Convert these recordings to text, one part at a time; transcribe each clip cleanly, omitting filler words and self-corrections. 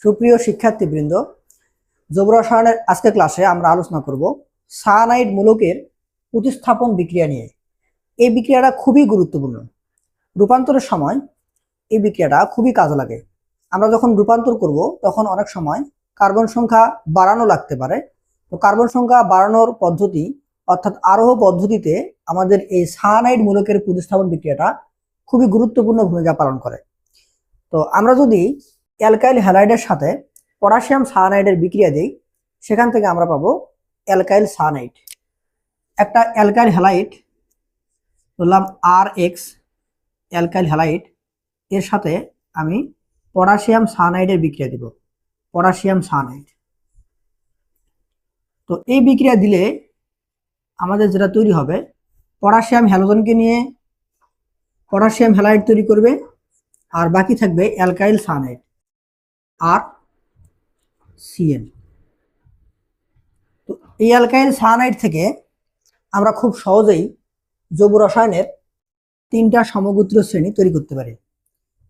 সুপ্রিয় শিক্ষার্থীবৃন্দ, জৈব রসায়নের আজকের ক্লাসে আমরা আলোচনা করব সায়ানাইড মূলকের প্রতিস্থাপন বিক্রিয়া নিয়ে। এই বিক্রিয়াটা খুবই গুরুত্বপূর্ণ। রূপান্তরের সময় এই বিক্রিয়াটা খুবই কাজে লাগে। আমরা যখন রূপান্তর করব তখন অনেক সময় কার্বন সংখ্যা বাড়ানো লাগতে পারে। তো কার্বন সংখ্যা বাড়ানোর পদ্ধতি অর্থাৎ আরোহ পদ্ধতিতে আমাদের এই সায়ানাইড মূলকের প্রতিস্থাপন বিক্রিয়াটা খুবই গুরুত্বপূর্ণ ভূমিকা পালন করে। তো আমরা যদি অ্যালকাইল হ্যালাইডের সাথে পটাশিয়াম সায়ানাইডের বিক্রিয়া দেই, সেখান থেকে আমরা পাবো অ্যালকাইল সায়ানাইড। একটা অ্যালকাইল হ্যালাইড বললাম RX অ্যালকাইল হ্যালাইড, এর সাথে আমি পটাশিয়াম সায়ানাইডের বিক্রিয়া দিব, পটাশিয়াম সায়ানাইড। তো এই বিক্রিয়া দিলে আমাদের যেটা তৈরি হবে, পটাশিয়াম হ্যালোজনকে নিয়ে পটাশিয়াম হ্যালাইড তৈরি করবে, আর বাকি থাকবে অ্যালকাইল সায়ানাইড আর CN। তো এই অ্যালকাইল সায়ানাইড থেকে আমরা খুব সহজেই জৈব রসায়নের 3টা সমগোত্রীয় শ্রেণী তৈরি করতে পারি।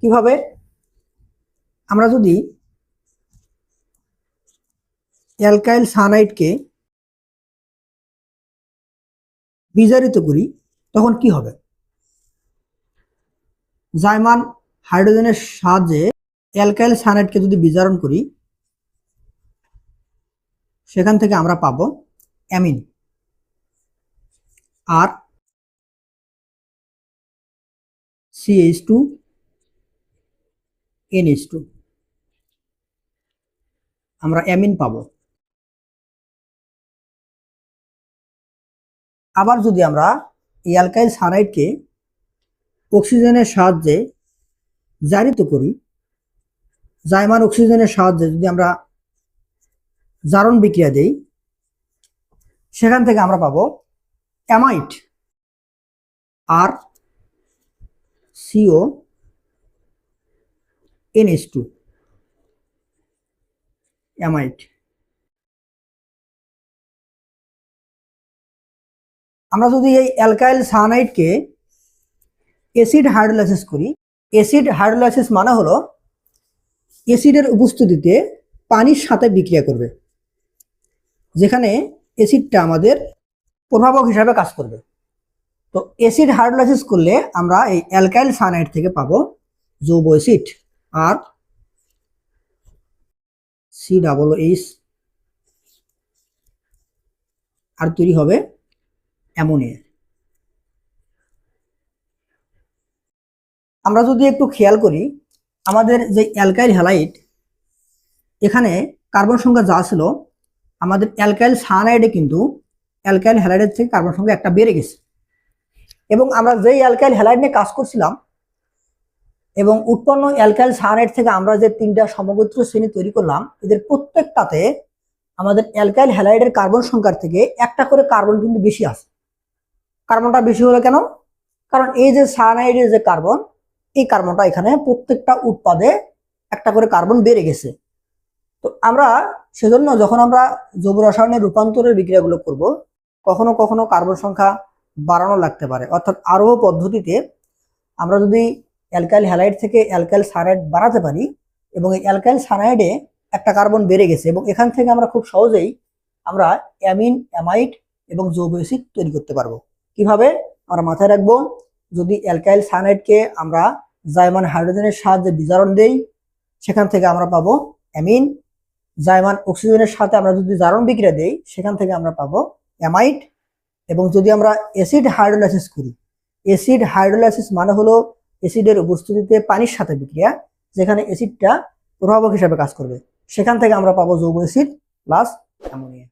কিভাবে? আমরা যদি অ্যালকাইল সায়ানাইডকে বিজারিত করি তখন কি হবে? জাইমান হাইড্রোজেনের সাহায্যে অ্যালকাইল সায়ানাইডকে যদি বিজারণ করি, সেখান থেকে আমরা পাবো অ্যামিন আর CH2 NH2, আমরা অ্যামিন পাবো। আবার যদি আমরা এই অ্যালকাইল সায়ানাইডকে অক্সিজেনের সাহায্যে জারিত করি, জাইমান অক্সিজেনের সাহায্যে যদি আমরা জারণ বিক্রিয়া দেই, সেখান থেকে আমরা পাবো অ্যামাইড আর CO NH2, অ্যামাইড। আমরা যদি এই অ্যালকাইল সায়ানাইডকে অ্যাসিড হাইড্রোলাইসিস করি, অ্যাসিড হাইড্রোলাইসিস মানে হলো অ্যাসিডের উপস্থিতিতে পানির সাথে বিক্রিয়া করবে, যেখানে অ্যাসিডটা আমাদের প্রভাবক হিসাবে কাজ করবে। তো অ্যাসিড হাইড্রোলাইসিস করলে আমরা এই অ্যালকাইল সায়ানাইড থেকে পাবো জৈব অ্যাসিড আর COOH, আর তৈরি হবে অ্যামোনিয়া। আমরা যদি একটু খেয়াল করি, আমাদের যে অ্যালকাইল হ্যালাইড, এখানে কার্বন সংখ্যা যা ছিল, আমাদের অ্যালকাইল সায়ানাইডে কিন্তু অ্যালকাইল হ্যালাইডের থেকে কার্বন সংখ্যা একটা বেড়ে গেছে। এবং আমরা যেই অ্যালকাইল হ্যালাইড নিয়ে কাজ করছিলাম এবং উৎপন্ন অ্যালকাইল সায়ানাইড থেকে আমরা যে 3টা সমগোত্রীয় শ্রেণী তৈরি করলাম, এদের প্রত্যেকটাতে আমাদের অ্যালকাইল হ্যালাইডের কার্বন সংখ্যার থেকে একটা করে কার্বন কিন্তু বেশি আছে। কার্বনটা বেশি হলো কেন? কারণ এই যে সায়ানাইডের যে কার্বন, এই কার্বনটা এখানে প্রত্যেকটা উৎপাদে একটা করে কার্বন বেড়ে গেছে। তো আমরা সেজন্য যখন আমরা জৈব রসায়নের রূপান্তরের বিক্রিয়াগুলো করব, কখনো কখনো কার্বন সংখ্যা বাড়ানো লাগতে পারে। অর্থাৎ আরোহ পদ্ধতিতে আমরা যদি অ্যালকাইল হ্যালাইড থেকে অ্যালকাইল সায়ানাইড বাড়াতে পারি এবং এই অ্যালকাইল সায়ানাইডে একটা কার্বন বেড়ে গেছে, এবং এখান থেকে আমরা খুব সহজেই আমরা অ্যামিন, অ্যামাইড এবং জৈব অ্যাসিড তৈরি করতে পারবো। কিভাবে? আমরা মাথায় রাখবো, যদি অ্যালকাইল সায়ানাইডকে আমরা জাইমান হাইড্রোজেনের সাহায্যে বিজারণ দেই, সেখান থেকে আমরা পাবো অ্যামিন। জাইমান অক্সিজেনের সাথে আমরা যদি জারণ বিক্রিয়া দেই, সেখান থেকে আমরা পাবো অ্যামাইড। এবং যদি আমরা অ্যাসিড হাইড্রোলাইসিস করি, অ্যাসিড হাইড্রোলাইসিস মানে হলো অ্যাসিডের উপস্থিতিতে পানির সাথে বিক্রিয়া, যেখানে অ্যাসিডটা প্রভাবক হিসাবে কাজ করবে, সেখান থেকে আমরা পাবো জৈব অ্যাসিড প্লাস অ্যামোনিয়া।